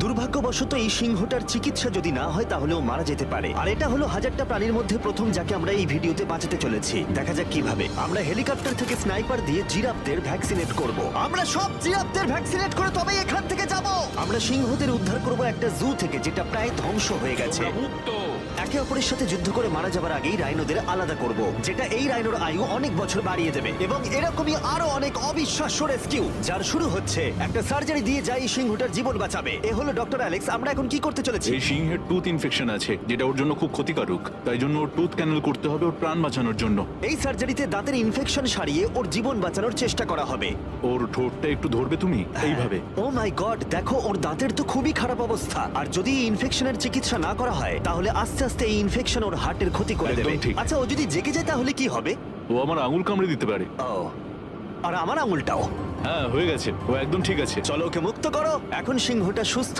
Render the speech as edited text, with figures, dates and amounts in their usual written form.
দুর্ভাগ্যবশত এই সিংহটার চিকিৎসা যদি না হয় তাহলে ও মারা যেতে পারে। আর এটা হলো হাজারটা প্রাণীর মধ্যে প্রথম যাকে আমরা এই ভিডিওতে বাঁচাতে চলেছি। দেখা যাক কিভাবে। আমরা হেলিকপ্টার থেকে স্নাইপার দিয়ে জিরাফদের ভ্যাকসিনেট করব। আমরা সব জিরাফদের ভ্যাকসিনেট করে তবেই এখান থেকে যাব। আমরা সিংহদের উদ্ধার করব একটা জু থেকে যেটা প্রায় ধ্বংস হয়ে গেছে। একে অপরের সাথে যুদ্ধ করে মারা যাবার আগেই রাইনোদের আলাদা করব, যেটা এই রাইনোর আয়ু অনেক বছর বাড়িয়ে দেবে। এবং এরকমই আরো অনেক অবিশ্বাস্য রেস্কিউ যার শুরু হচ্ছে একটা সার্জারি দিয়ে যাই সিংহটার জীবন বাঁচাবে। এ হলো ডক্টর অ্যালেক্স। আমরা এখন কি করতে চলেছি? এই সিংহের টুথ ইনফেকশন আছে যেটা ওর জন্য খুব ক্ষতিকারক, তাই জন্য ওর টুথ ক্যানেল করতে হবে ওর প্রাণ বাঁচানোর জন্য। এই সার্জারিতে দাঁতের ইনফেকশন সারিয়ে ওর জীবন বাঁচানোর চেষ্টা করা হবে। ওর ঠোঁটটা একটু ধরবে তুমি এইভাবে। ও মাই গড, দেখো ওর দাঁতের তো খুবই খারাপ অবস্থা। আর যদি এই ইনফেকশনের চিকিৎসা না করা হয় তাহলে আস্তে আস্তে এই ইনফেকশন ওর হার্টের ক্ষতি করে একদম দেবে। ঠিক। আচ্ছা, ও যদি জেগে যায় তাহলে কি হবে? ও আমার আঙুল কামড়ে দিতে পারে। ও, আর আমার আঙুলটাও। হ্যাঁ হয়ে গেছে, ও একদম ঠিক আছে। চলো ওকে মুক্ত করো। এখন সিংহটা সুস্থ